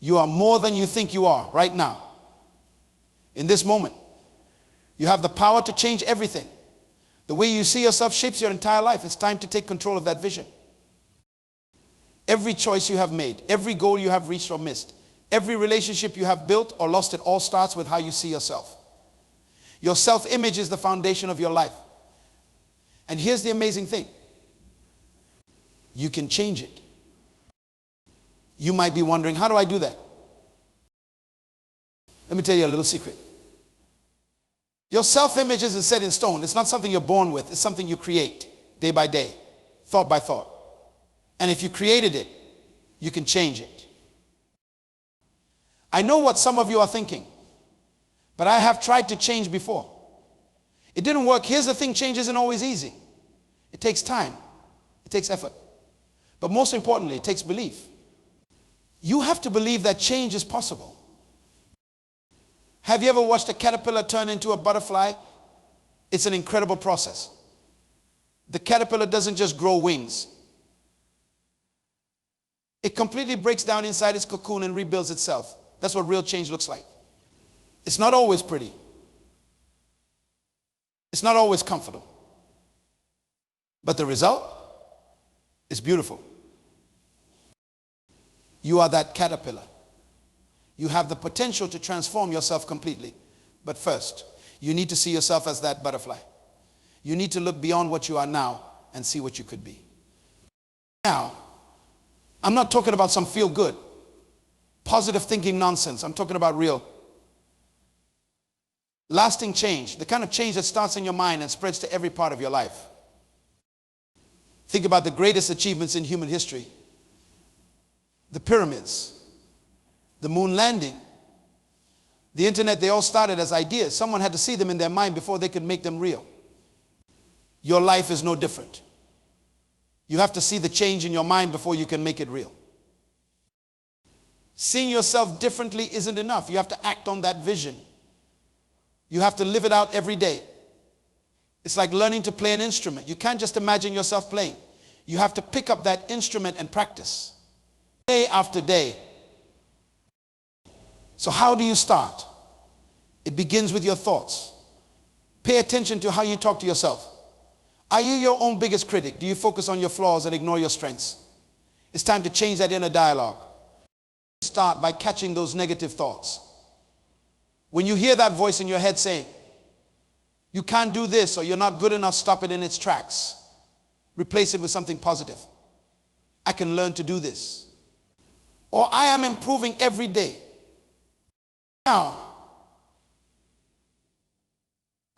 You are more than you think you are right now. In this moment, you have the power to change everything. The way you see yourself shapes your entire life. It's time to take control of that vision. Every choice you have made, every goal you have reached or missed, every relationship you have built or lost, it all starts with how you see yourself. Your self-image is the foundation of your life. And here's the amazing thing. You can change it. You might be wondering, how do I do that? Let me tell you a little secret. Your self-image isn't set in stone. It's not something you're born with. It's something you create day by day, thought by thought. And if you created it, you can change it. I know what some of you are thinking, but I have tried to change before. It didn't work. Here's the thing, change isn't always easy. It takes time. It takes effort. But most importantly, it takes belief. You have to believe that change is possible. Have you ever watched a caterpillar turn into a butterfly? It's an incredible process. The caterpillar doesn't just grow wings. It completely breaks down inside its cocoon and rebuilds itself. That's what real change looks like. It's not always pretty. It's not always comfortable. But the result is beautiful. You are that caterpillar. You have the potential to transform yourself completely. But first, you need to see yourself as that butterfly. You need to look beyond what you are now and see what you could be. Now, I'm not talking about some feel-good, positive thinking nonsense. I'm talking about real, lasting change, the kind of change that starts in your mind and spreads to every part of your life. Think about the greatest achievements in human history. The pyramids, the moon landing, the internet, they all started as ideas. Someone had to see them in their mind before they could make them real. Your life is no different. You have to see the change in your mind before you can make it real. Seeing yourself differently isn't enough. You have to act on that vision. You have to live it out every day. It's like learning to play an instrument. You can't just imagine yourself playing. You have to pick up that instrument and practice day after day. So how do you start? It begins with your thoughts. Pay attention to how you talk to yourself. Are you your own biggest critic? Do you focus on your flaws and ignore your strengths? It's time to change that inner dialogue. Start by catching those negative thoughts. When you hear that voice in your head saying, you can't do this or you're not good enough, stop it in its tracks. Replace it with something positive. I can learn to do this. Or I am improving every day. Now,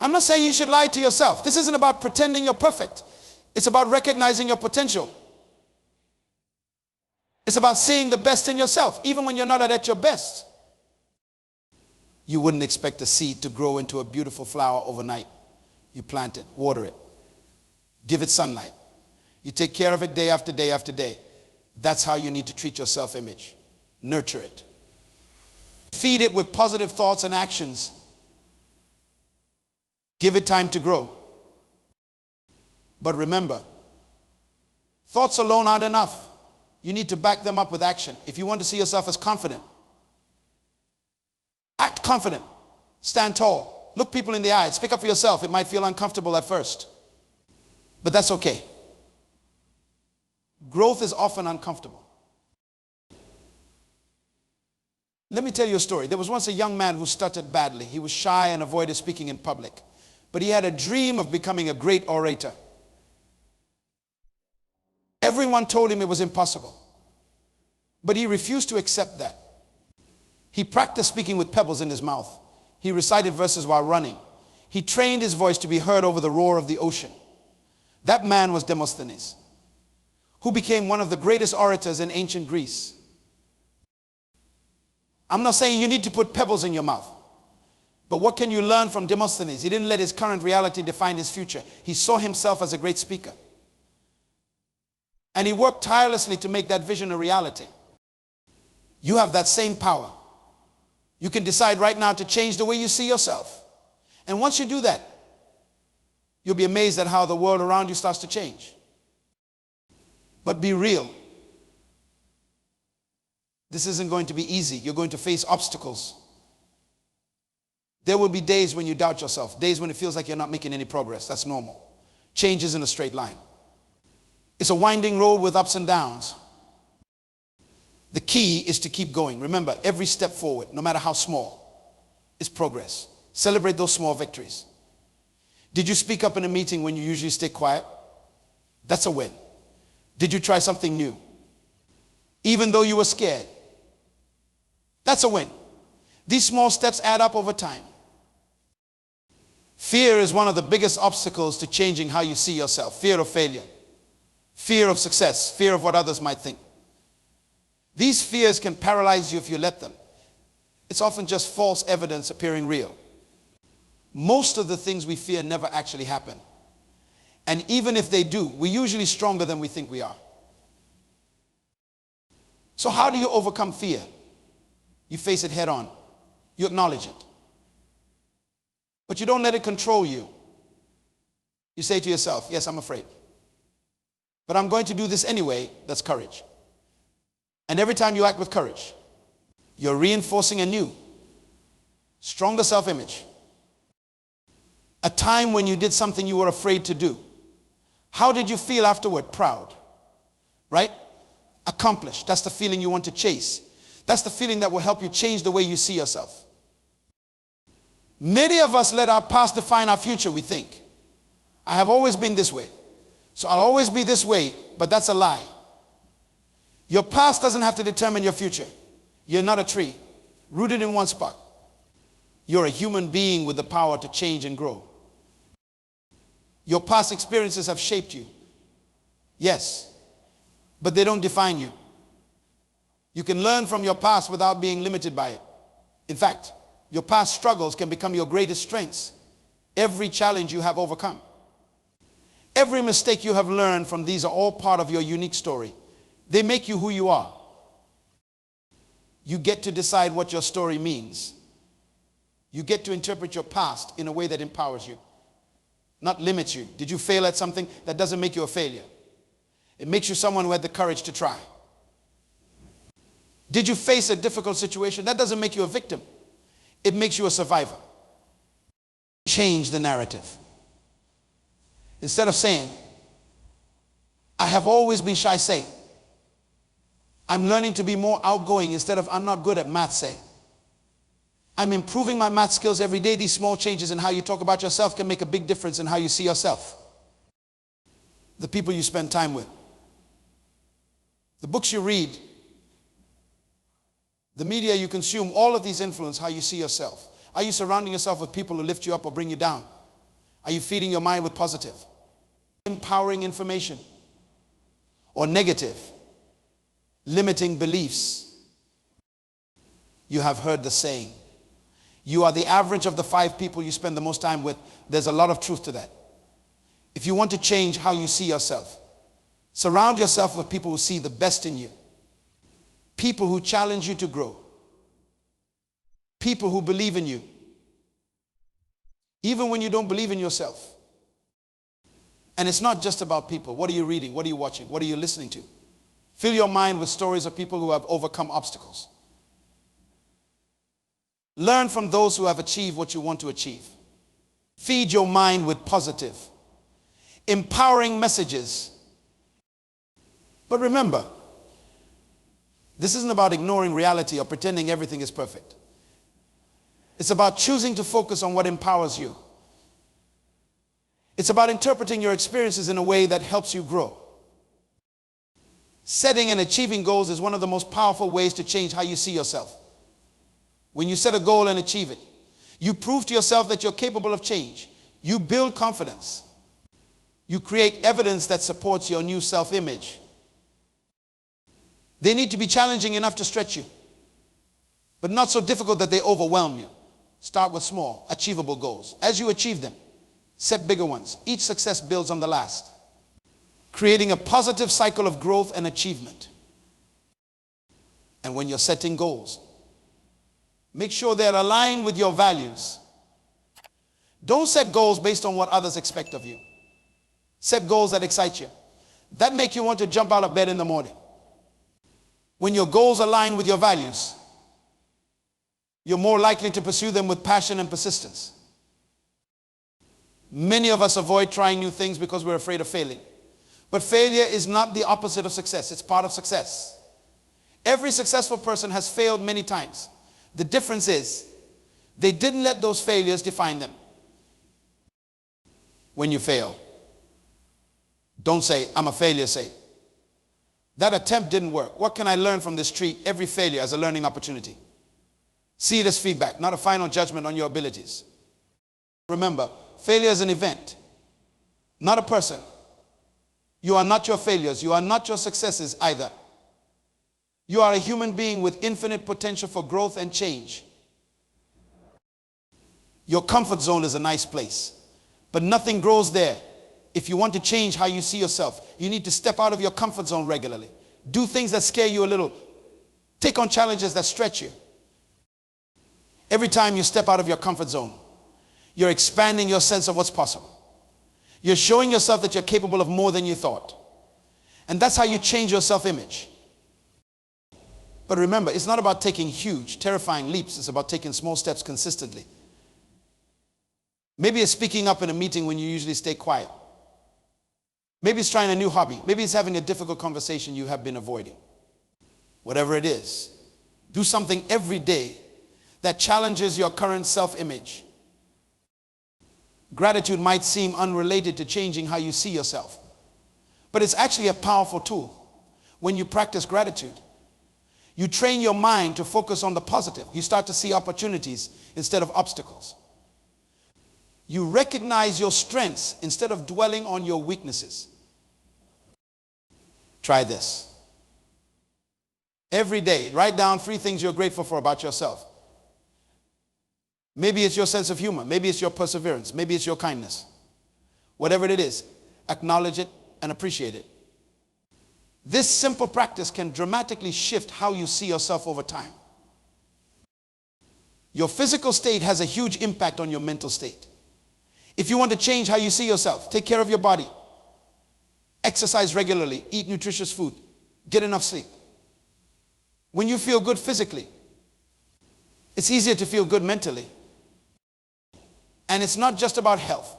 I'm not saying you should lie to yourself. This isn't about pretending you're perfect. It's about recognizing your potential. It's about seeing the best in yourself, even when you're not at your best. You wouldn't expect a seed to grow into a beautiful flower overnight. You plant it, water it, give it sunlight. You take care of it day after day after day. That's how you need to treat your self-image. Nurture it. Feed it with positive thoughts and actions. Give it time to grow. But remember, thoughts alone aren't enough. You need to back them up with action. If you want to see yourself as confident, act confident. Stand tall. Look people in the eye. Speak up for yourself. It might feel uncomfortable at first, but that's okay. Growth is often uncomfortable. Let me tell you a story. There was once a young man who stuttered badly. He was shy and avoided speaking in public. But he had a dream of becoming a great orator. Everyone told him it was impossible. But he refused to accept that. He practiced speaking with pebbles in his mouth. He recited verses while running. He trained his voice to be heard over the roar of the ocean. That man was Demosthenes, who became one of the greatest orators in ancient Greece. I'm not saying you need to put pebbles in your mouth. But what can you learn from Demosthenes? He didn't let his current reality define his future. He saw himself as a great speaker. And he worked tirelessly to make that vision a reality. You have that same power. You can decide right now to change the way you see yourself. And once you do that, you'll be amazed at how the world around you starts to change. But be real. This isn't going to be easy. You're going to face obstacles. There will be days when you doubt yourself, days when it feels like you're not making any progress. That's normal. Change isn't a straight line. It's a winding road with ups and downs. The key is to keep going. Remember, every step forward, no matter how small, is progress. Celebrate those small victories. Did you speak up in a meeting when you usually stay quiet? That's a win. Did you try something new? Even though you were scared? That's a win. These small steps add up over time. Fear is one of the biggest obstacles to changing how you see yourself. Fear of failure, fear of success, fear of what others might think. These fears can paralyze you if you let them. It's often just false evidence appearing real. Most of the things we fear never actually happen. And even if they do, we're usually stronger than we think we are. So how do you overcome fear? You face it head on. You acknowledge it. But you don't let it control you. You say to yourself, yes, I'm afraid. But I'm going to do this anyway. That's courage. And every time you act with courage, you're reinforcing a new, stronger self-image. A time when you did something you were afraid to do. How did you feel afterward? Proud. Right? Accomplished. That's the feeling you want to chase. That's the feeling that will help you change the way you see yourself. Many of us let our past define our future, we think. I have always been this way, so I'll always be this way, but that's a lie. Your past doesn't have to determine your future. You're not a tree, rooted in one spot. You're a human being with the power to change and grow. Your past experiences have shaped you. Yes, but they don't define you. You can learn from your past without being limited by it. In fact, your past struggles can become your greatest strengths. Every challenge you have overcome. Every mistake you have learned from these are all part of your unique story. They make you who you are. You get to decide what your story means. You get to interpret your past in a way that empowers you, not limits you. Did you fail at something? That doesn't make you a failure. It makes you someone who had the courage to try. Did you face a difficult situation? That doesn't make you a victim. It makes you a survivor. Change the narrative. Instead of saying, I have always been shy, say, I'm learning to be more outgoing. Instead of, I'm not good at math, say, I'm improving my math skills every day. These small changes in how you talk about yourself can make a big difference in how you see yourself. The people you spend time with, the books you read, the media you consume, all of these influence how you see yourself. Are you surrounding yourself with people who lift you up or bring you down? Are you feeding your mind with positive, empowering information, or negative, limiting beliefs? You have heard the saying, you are the average of the 5 people you spend the most time with. There's a lot of truth to that. If you want to change how you see yourself, surround yourself with people who see the best in you. People who challenge you to grow. People who believe in you. Even when you don't believe in yourself. And it's not just about people. What are you reading? What are you watching? What are you listening to? Fill your mind with stories of people who have overcome obstacles. Learn from those who have achieved what you want to achieve. Feed your mind with positive, empowering messages. But remember, this isn't about ignoring reality or pretending everything is perfect. It's about choosing to focus on what empowers you. It's about interpreting your experiences in a way that helps you grow. Setting and achieving goals is one of the most powerful ways to change how you see yourself. When you set a goal and achieve it, you prove to yourself that you're capable of change. You build confidence. You create evidence that supports your new self-image. They need to be challenging enough to stretch you, but not so difficult that they overwhelm you. Start with small, achievable goals. As you achieve them, set bigger ones. Each success builds on the last, creating a positive cycle of growth and achievement. And when you're setting goals, make sure they're aligned with your values. Don't set goals based on what others expect of you. Set goals that excite you, that make you want to jump out of bed in the morning. When your goals align with your values, you're more likely to pursue them with passion and persistence. Many of us avoid trying new things because we're afraid of failing. But failure is not the opposite of success. It's part of success. Every successful person has failed many times. The difference is they didn't let those failures define them. When you fail, don't say, I'm a failure, say, that attempt didn't work. What can I learn from this? Treat every failure as a learning opportunity. See it as feedback, not a final judgment on your abilities. Remember, failure is an event, not a person. You are not your failures. You are not your successes either. You are a human being with infinite potential for growth and change. Your comfort zone is a nice place, but nothing grows there. If you want to change how you see yourself, you need to step out of your comfort zone regularly. Do things that scare you a little. Take on challenges that stretch you. Every time you step out of your comfort zone, you're expanding your sense of what's possible. You're showing yourself that you're capable of more than you thought. And that's how you change your self-image. But remember, it's not about taking huge, terrifying leaps. It's about taking small steps consistently. Maybe it's speaking up in a meeting when you usually stay quiet. Maybe it's trying a new hobby. Maybe it's having a difficult conversation you have been avoiding. Whatever it is, do something every day that challenges your current self-image. Gratitude might seem unrelated to changing how you see yourself, but it's actually a powerful tool. When you practice gratitude, you train your mind to focus on the positive. You start to see opportunities instead of obstacles. You recognize your strengths instead of dwelling on your weaknesses. Try this. Every day, write down 3 things you're grateful for about yourself. Maybe it's your sense of humor. Maybe it's your perseverance. Maybe it's your kindness. Whatever it is, acknowledge it and appreciate it. This simple practice can dramatically shift how you see yourself over time. Your physical state has a huge impact on your mental state. If you want to change how you see yourself, take care of your body. Exercise regularly. Eat nutritious food. Get enough sleep. When you feel good physically, it's easier to feel good mentally. And it's not just about health.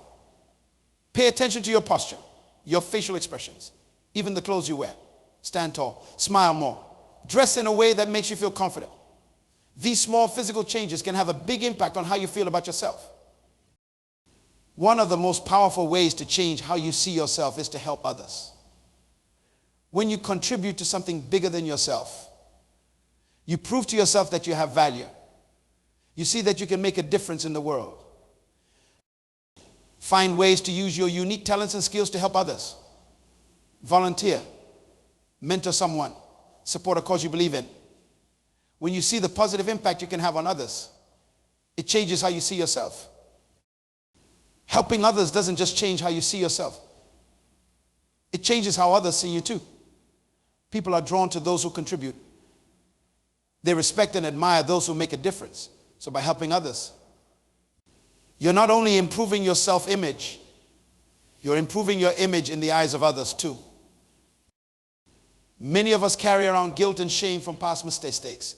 Pay attention to your posture, your facial expressions, even the clothes you wear. Stand tall. Smile more. Dress in a way that makes you feel confident. These small physical changes can have a big impact on how you feel about yourself. One of the most powerful ways to change how you see yourself is to help others. When you contribute to something bigger than yourself, you prove to yourself that you have value. You see that you can make a difference in the world. Find ways to use your unique talents and skills to help others. Volunteer. Mentor someone. Support a cause you believe in. When you see the positive impact you can have on others, it changes how you see yourself. Helping others doesn't just change how you see yourself. It changes how others see you too. People are drawn to those who contribute. They respect and admire those who make a difference. So by helping others, you're not only improving your self-image, you're improving your image in the eyes of others too. Many of us carry around guilt and shame from past mistakes.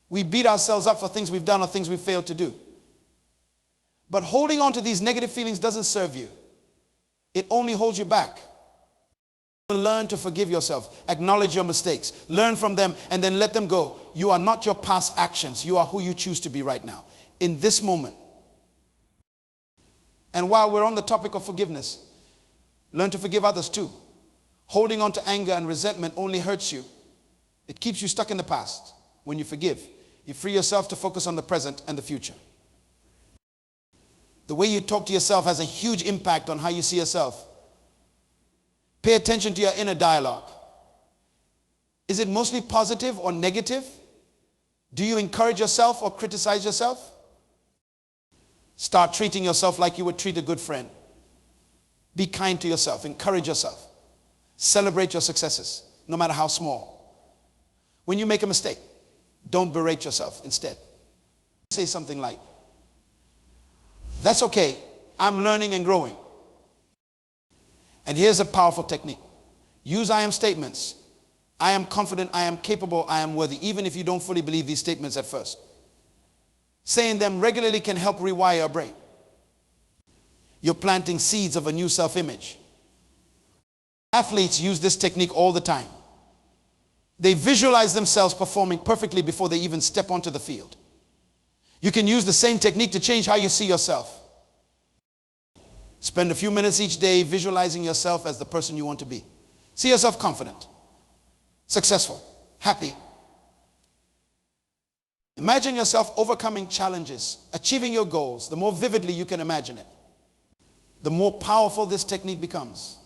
We beat ourselves up for things we've done or things we failed to do. But holding on to these negative feelings doesn't serve you. It only holds you back. Learn to forgive yourself. Acknowledge your mistakes. Learn from them and then let them go. You are not your past actions. You are who you choose to be right now, in this moment. And while we're on the topic of forgiveness, learn to forgive others too. Holding on to anger and resentment only hurts you. It keeps you stuck in the past. When you forgive, you free yourself to focus on the present and the future. The way you talk to yourself has a huge impact on how you see yourself. Pay attention to your inner dialogue. Is it mostly positive or negative? Do you encourage yourself or criticize yourself? Start treating yourself like you would treat a good friend. Be kind to yourself. Encourage yourself. Celebrate your successes, no matter how small. When you make a mistake, don't berate yourself. Instead, say something like, "That's okay. I'm learning and growing." And here's a powerful technique. Use I am statements I am confident, I am capable, I am worthy, even if you don't fully believe these statements at first. Saying them regularly can help rewire your brain. You're planting seeds of a new self-image. Athletes use this technique all the time. They visualize themselves performing perfectly before they even step onto the field. You can use the same technique to change how you see yourself. Spend a few minutes each day visualizing yourself as the person you want to be. See yourself confident, successful, happy. Imagine yourself overcoming challenges, achieving your goals. The more vividly you can imagine it, the more powerful this technique becomes.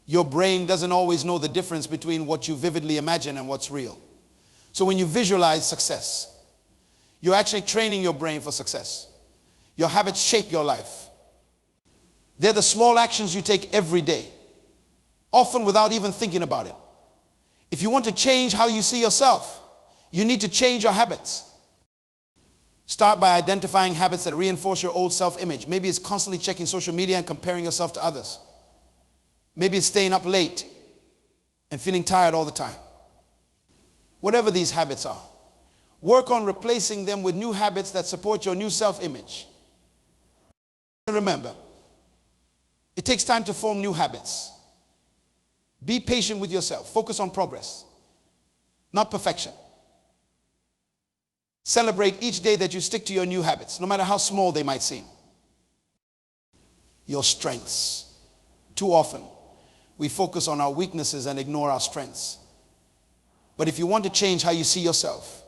Your brain doesn't always know the difference between what you vividly imagine and what's real. So when you visualize success, you're actually training your brain for success. Your habits shape your life. They're the small actions you take every day, often without even thinking about it. If you want to change how you see yourself, you need to change your habits. Start by identifying habits that reinforce your old self-image. Maybe it's constantly checking social media and comparing yourself to others. Maybe it's staying up late and feeling tired all the time. Whatever these habits are, work on replacing them with new habits that support your new self-image. Remember, it takes time to form new habits. Be patient with yourself. Focus on progress, not perfection. Celebrate each day that you stick to your new habits, no matter how small they might seem. Your strengths. Too often, we focus on our weaknesses and ignore our strengths. But if you want to change how you see yourself,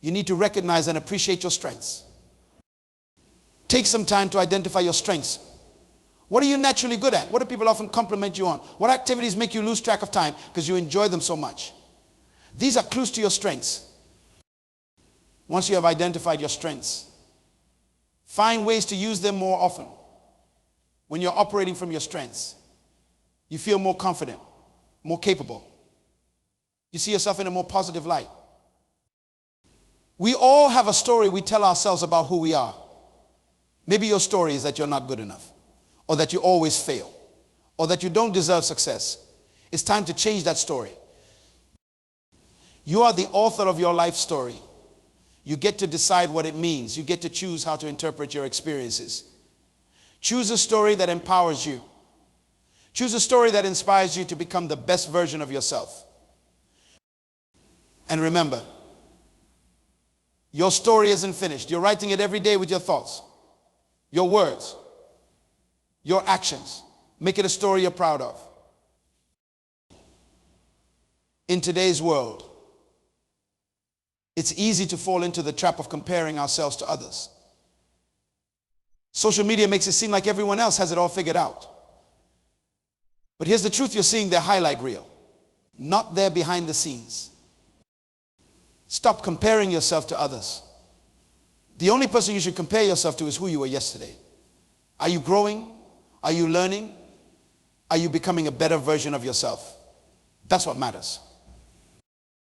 you need to recognize and appreciate your strengths. Take some time to identify your strengths. What are you naturally good at? What do people often compliment you on? What activities make you lose track of time because you enjoy them so much? These are clues to your strengths. Once you have identified your strengths, find ways to use them more often. When you're operating from your strengths, you feel more confident, more capable. You see yourself in a more positive light. We all have a story we tell ourselves about who we are. Maybe your story is that you're not good enough, or that you always fail, or that you don't deserve success. It's time to change that story. You are the author of your life story. You get to decide what it means. You get to choose how to interpret your experiences. Choose a story that empowers you. Choose a story that inspires you to become the best version of yourself. And remember, your story isn't finished. You're writing it every day with your thoughts, your words, your actions. Make it a story you're proud of. In today's world, it's easy to fall into the trap of comparing ourselves to others. Social media makes it seem like everyone else has it all figured out. But here's the truth: you're seeing their highlight reel, not their behind the scenes. Stop comparing yourself to others. The only person you should compare yourself to is who you were yesterday. Are you growing? Are you learning? Are you becoming a better version of yourself? That's what matters.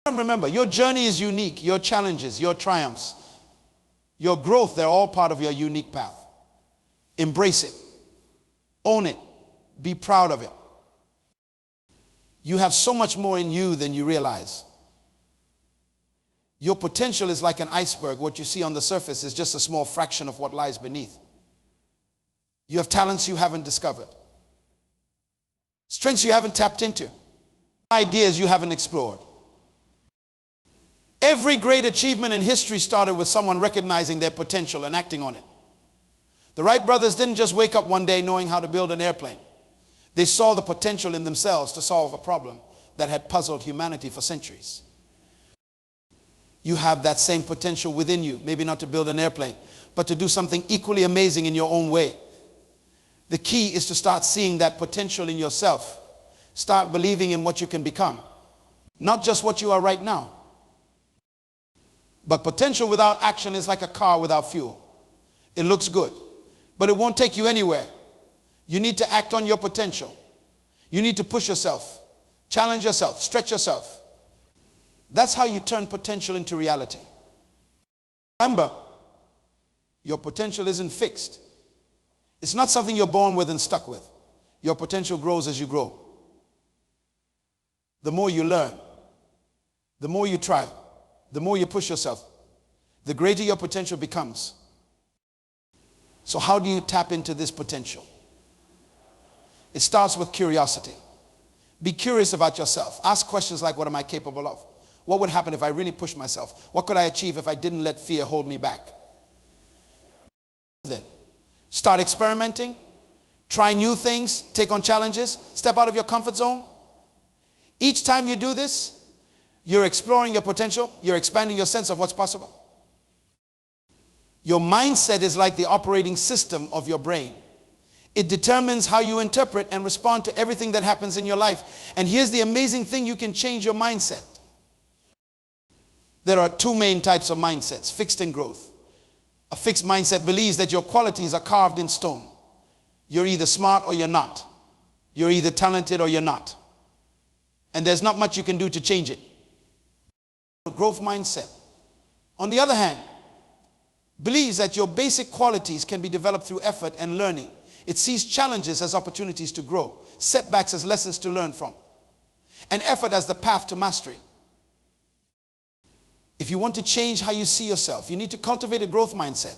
Remember, your journey is unique. Your challenges, your triumphs, your growth, they're all part of your unique path. Embrace it. Own it. Be proud of it. You have so much more in you than you realize. Your potential is like an iceberg. What you see on the surface is just a small fraction of what lies beneath. You have talents you haven't discovered, strengths you haven't tapped into, ideas you haven't explored. Every great achievement in history started with someone recognizing their potential and acting on it. The Wright brothers didn't just wake up one day knowing how to build an airplane. They saw the potential in themselves to solve a problem that had puzzled humanity for centuries. You have that same potential within you, maybe not to build an airplane, but to do something equally amazing in your own way. The key is to start seeing that potential in yourself. Start believing in what you can become, not just what you are right now. But potential without action is like a car without fuel. It looks good, but it won't take you anywhere. You need to act on your potential. You need to push yourself, challenge yourself, stretch yourself. That's how you turn potential into reality. Remember, your potential isn't fixed. It's not something you're born with and stuck with. Your potential grows as you grow. the more you learn, the more you try, the more you push yourself, the greater your potential becomes. So how do you tap into this potential? It starts with curiosity. Be curious about yourself. Ask questions like, what am I capable of? What would happen if I really pushed myself? What could I achieve if I didn't let fear hold me back? Then start experimenting. Try new things. Take on challenges. Step out of your comfort zone. Each time you do this, you're exploring your potential. You're expanding your sense of what's possible. Your mindset is like the operating system of your brain. It determines how you interpret and respond to everything that happens in your life. And here's the amazing thing: you can change your mindset. There are two main types of mindsets: fixed and growth. A fixed mindset believes that your qualities are carved in stone. You're either smart or you're not. You're either talented or you're not. And there's not much you can do to change it. A growth mindset, on the other hand, believes that your basic qualities can be developed through effort and learning. It sees challenges as opportunities to grow, setbacks as lessons to learn from, and effort as the path to mastery. If you want to change how you see yourself, you need to cultivate a growth mindset.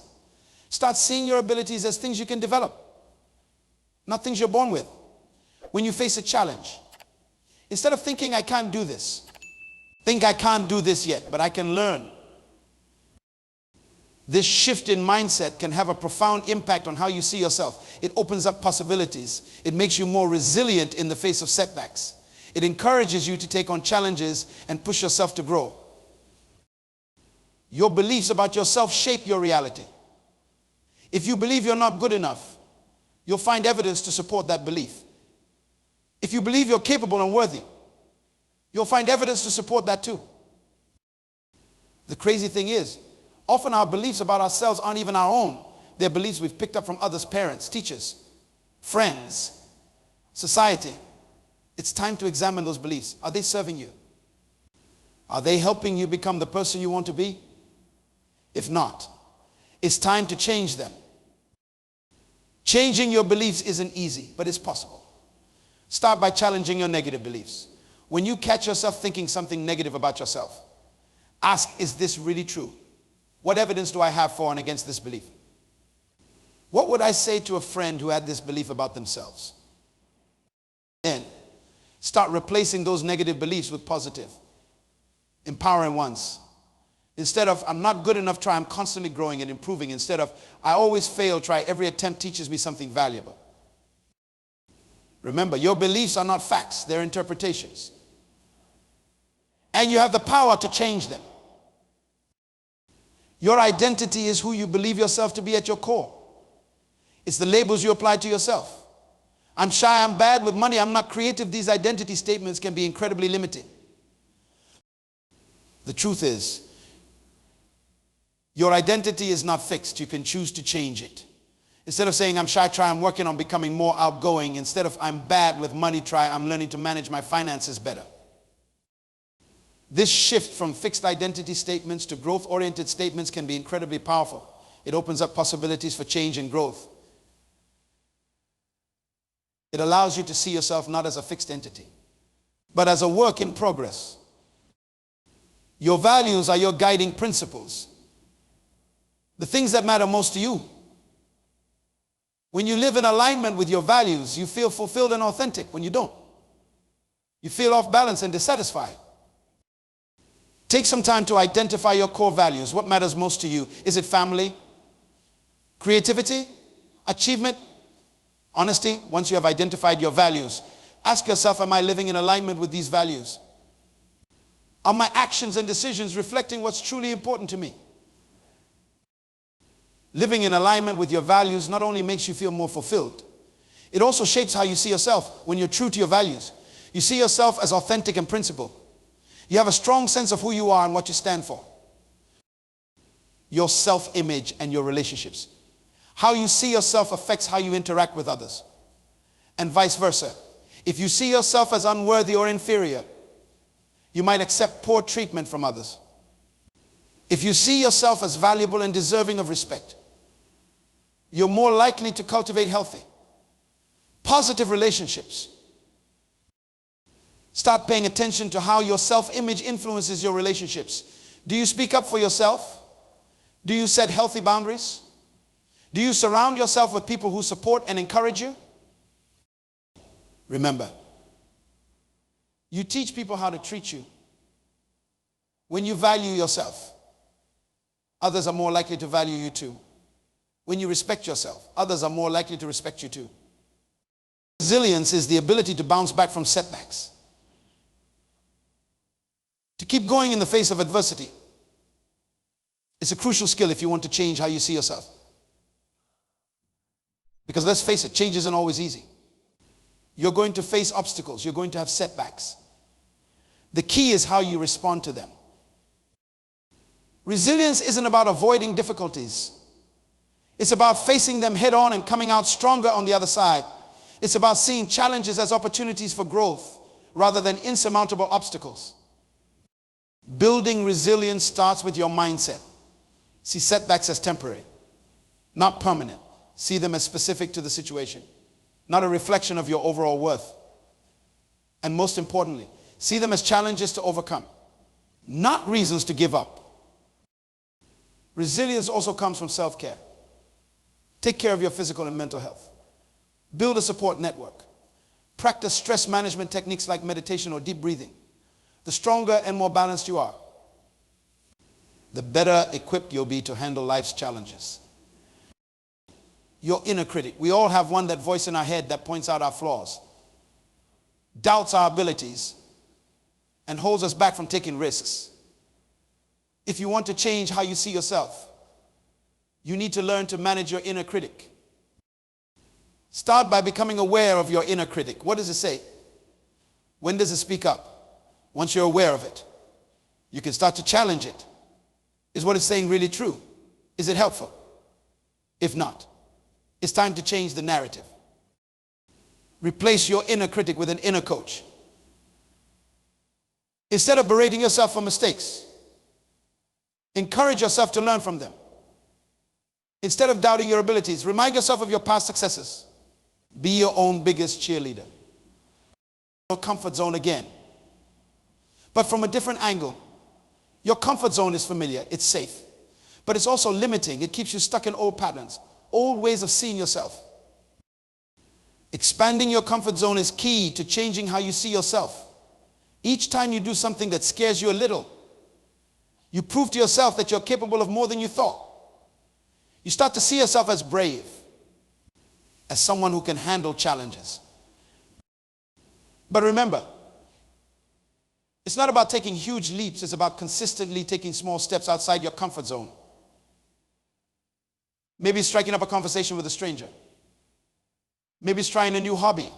Start seeing your abilities as things you can develop, not things you're born with. When you face a challenge, instead of thinking, I can't do this, think, I can't do this yet, but I can learn. This shift in mindset can have a profound impact on how you see yourself. It opens up possibilities. It makes you more resilient in the face of setbacks. It encourages you to take on challenges and push yourself to grow. Your beliefs about yourself shape your reality. If you believe you're not good enough, you'll find evidence to support that belief. If you believe you're capable and worthy, you'll find evidence to support that too. The crazy thing is, often our beliefs about ourselves aren't even our own. They're beliefs we've picked up from others, parents, teachers, friends, society. It's time to examine those beliefs. Are they serving you? Are they helping you become the person you want to be? If not, it's time to change them. Changing your beliefs isn't easy, but it's possible. Start by challenging your negative beliefs. When you catch yourself thinking something negative about yourself, ask, is this really true? What evidence do I have for and against this belief? What would I say to a friend who had this belief about themselves? Then start replacing those negative beliefs with positive, empowering ones. Instead of, I'm not good enough, try, I'm constantly growing and improving. Instead of, I always fail, try, every attempt teaches me something valuable. Remember, your beliefs are not facts, they're interpretations. And you have the power to change them. Your identity is who you believe yourself to be at your core. It's the labels you apply to yourself. I'm shy, I'm bad with money, I'm not creative. These identity statements can be incredibly limiting. The truth is, your identity is not fixed. You can choose to change it. Instead of saying, I'm shy, try, I'm working on becoming more outgoing. Instead of, I'm bad with money, try, I'm learning to manage my finances better. This shift from fixed identity statements to growth-oriented statements can be incredibly powerful. It opens up possibilities for change and growth. It allows you to see yourself not as a fixed entity, but as a work in progress. Your values are your guiding principles. The things that matter most to you. When you live in alignment with your values, you feel fulfilled and authentic. When you don't, you feel off balance and dissatisfied. Take some time to identify your core values. What matters most to you? Is it family? Creativity? Achievement? Honesty? Once you have identified your values, ask yourself, am I living in alignment with these values? Are my actions and decisions reflecting what's truly important to me? Living in alignment with your values not only makes you feel more fulfilled, it also shapes how you see yourself. When you're true to your values, you see yourself as authentic and principled. You have a strong sense of who you are and what you stand for. Your self-image and your relationships. How you see yourself affects how you interact with others, and vice versa. If you see yourself as unworthy or inferior, you might accept poor treatment from others. If you see yourself as valuable and deserving of respect, you're more likely to cultivate healthy, positive relationships. Start paying attention to how your self-image influences your relationships. Do you speak up for yourself? Do you set healthy boundaries? Do you surround yourself with people who support and encourage you? Remember, you teach people how to treat you. When you value yourself, others are more likely to value you too. When you respect yourself, others are more likely to respect you too. Resilience is the ability to bounce back from setbacks, to keep going in the face of adversity. It's a crucial skill if you want to change how you see yourself. Because let's face it, change isn't always easy. You're going to face obstacles. You're going to have setbacks. The key is how you respond to them. Resilience isn't about avoiding difficulties. It's about facing them head on and coming out stronger on the other side. It's about seeing challenges as opportunities for growth rather than insurmountable obstacles. Building resilience starts with your mindset. See setbacks as temporary, not permanent. See them as specific to the situation, not a reflection of your overall worth. And most importantly, see them as challenges to overcome, not reasons to give up. Resilience also comes from self-care. Take care of your physical and mental health. Build a support network. Practice stress management techniques like meditation or deep breathing. The stronger and more balanced you are, the better equipped you'll be to handle life's challenges. Your inner critic. We all have one, that voice in our head that points out our flaws, doubts our abilities, and holds us back from taking risks. If you want to change how you see yourself, you need to learn to manage your inner critic. Start by becoming aware of your inner critic. What does it say? When does it speak up? Once you're aware of it, you can start to challenge it. Is what it's saying really true? Is it helpful? If not, it's time to change the narrative. Replace your inner critic with an inner coach. Instead of berating yourself for mistakes, encourage yourself to learn from them. Instead of doubting your abilities, remind yourself of your past successes. Be your own biggest cheerleader. Your comfort zone again, but from a different angle. Your comfort zone is familiar, it's safe, but it's also limiting. It keeps you stuck in old patterns, old ways of seeing yourself. Expanding your comfort zone is key to changing how you see yourself. Each time you do something that scares you a little, you prove to yourself that you're capable of more than you thought. You start to see yourself as brave, as someone who can handle challenges. But remember, it's not about taking huge leaps. It's about consistently taking small steps outside your comfort zone. Maybe it's striking up a conversation with a stranger. Maybe it's trying a new hobby.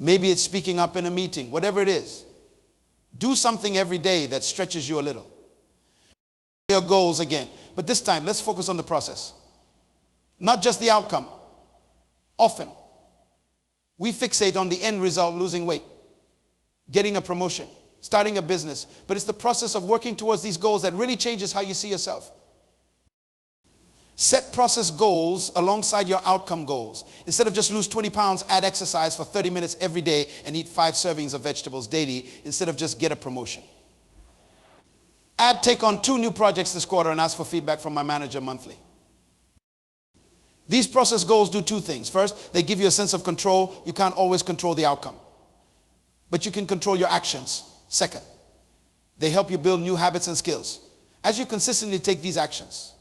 Maybe it's speaking up in a meeting. Whatever it is, do something every day that stretches you a little. Your goals again. But this time, let's focus on the process, not just the outcome. Often, we fixate on the end result, losing weight, getting a promotion, starting a business. But it's the process of working towards these goals that really changes how you see yourself. Set process goals alongside your outcome goals. Instead of just lose 20 pounds, add exercise for 30 minutes every day and eat 5 servings of vegetables daily instead of just get a promotion. Take on 2 new projects this quarter and ask for feedback from my manager monthly. These process goals do 2 things. First, they give you a sense of control. You can't always control the outcome, but you can control your actions. Second, they help you build new habits and skills. As you consistently take these actions,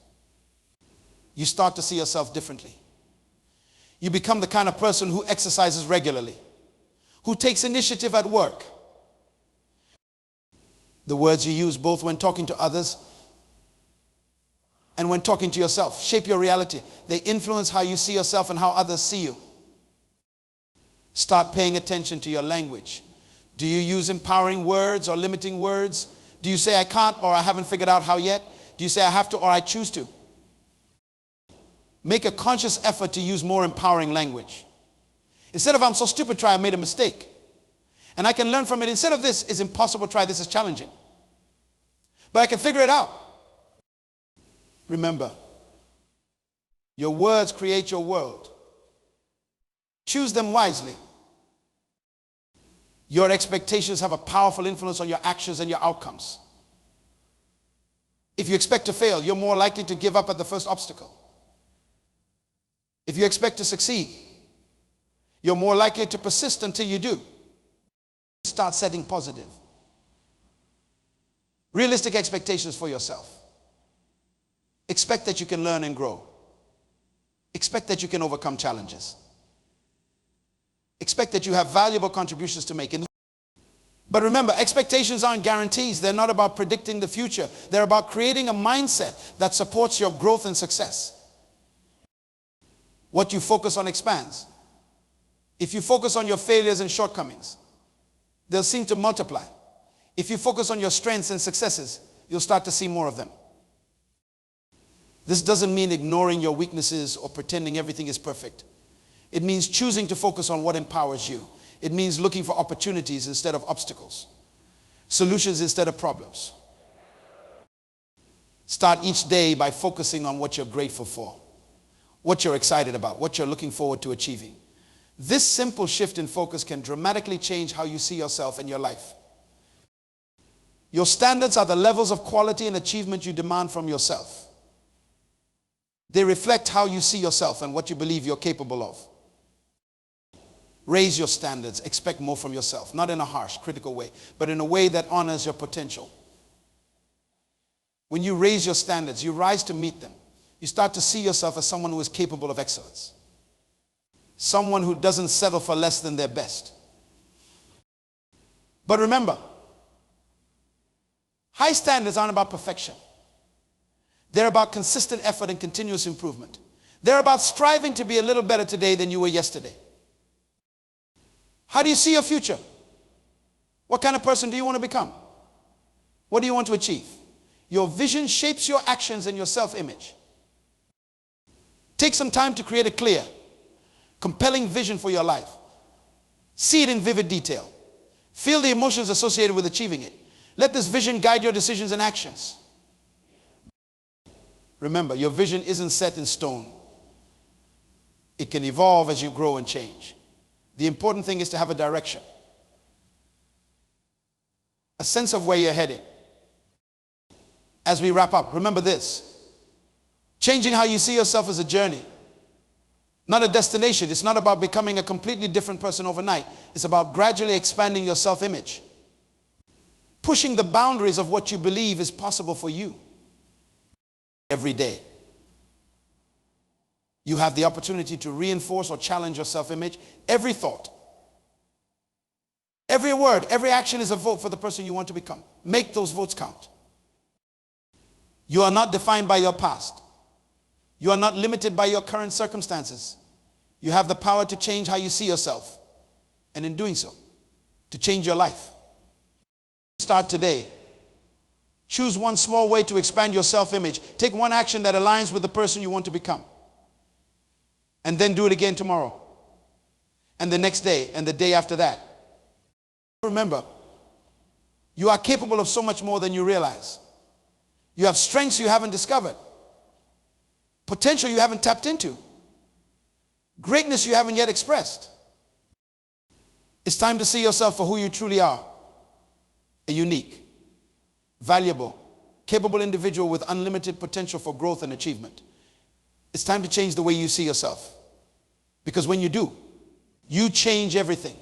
you start to see yourself differently. You become the kind of person who exercises regularly, who takes initiative at work. The words you use both when talking to others and when talking to yourself shape your reality. They influence how you see yourself and how others see you. Start paying attention to your language. Do you use empowering words or limiting words? Do you say I can't or I haven't figured out how yet? Do you say I have to or I choose to? Make a conscious effort to use more empowering language. Instead of I'm so stupid, try I made a mistake. And I can learn from it. Instead of this is impossible, try this is challenging. But I can figure it out. Remember, your words create your world. Choose them wisely. Your expectations have a powerful influence on your actions and your outcomes. If you expect to fail, you're more likely to give up at the first obstacle. If you expect to succeed, you're more likely to persist until you do. Start setting positive, realistic expectations for yourself. Expect that you can learn and grow. Expect that you can overcome challenges. Expect that you have valuable contributions to make. But remember, expectations aren't guarantees. They're not about predicting the future. They're about creating a mindset that supports your growth and success. What you focus on expands. If you focus on your failures and shortcomings, they'll seem to multiply. If you focus on your strengths and successes, you'll start to see more of them. This doesn't mean ignoring your weaknesses or pretending everything is perfect. It means choosing to focus on what empowers you. It means looking for opportunities instead of obstacles, solutions instead of problems. Start each day by focusing on what you're grateful for, what you're excited about, what you're looking forward to achieving. This simple shift in focus can dramatically change how you see yourself and your life. Your standards are the levels of quality and achievement you demand from yourself. They reflect how you see yourself and what you believe you're capable of. Raise your standards. Expect more from yourself, not in a harsh, critical way, but in a way that honors your potential. When you raise your standards, you rise to meet them. You start to see yourself as someone who is capable of excellence. Someone who doesn't settle for less than their best. But remember, high standards aren't about perfection. They're about consistent effort and continuous improvement. They're about striving to be a little better today than you were yesterday. How do you see your future? What kind of person do you want to become? What do you want to achieve? Your vision shapes your actions and your self-image. Take some time to create a clear, compelling vision for your life. See it in vivid detail. Feel the emotions associated with achieving it. Let this vision guide your decisions and actions. Remember, your vision isn't set in stone. It can evolve as you grow and change. The important thing is to have a direction, a sense of where you're heading. As we wrap up, remember this. Changing how you see yourself is a journey, not a destination. It's not about becoming a completely different person overnight. It's about gradually expanding your self-image, pushing the boundaries of what you believe is possible for you. Every day, you have the opportunity to reinforce or challenge your self-image. Every thought, every word, every action is a vote for the person you want to become. Make those votes count. You are not defined by your past. You are not limited by your current circumstances. You have the power to change how you see yourself, and in doing so, to change your life. Start today. Choose one small way to expand your self-image. Take one action that aligns with the person you want to become. And then do it again tomorrow. And the next day, and the day after that. Remember, you are capable of so much more than you realize. You have strengths you haven't discovered. Potential you haven't tapped into. Greatness you haven't yet expressed. It's time to see yourself for who you truly are. A unique, valuable, capable individual with unlimited potential for growth and achievement. It's time to change the way you see yourself. Because when you do, you change everything.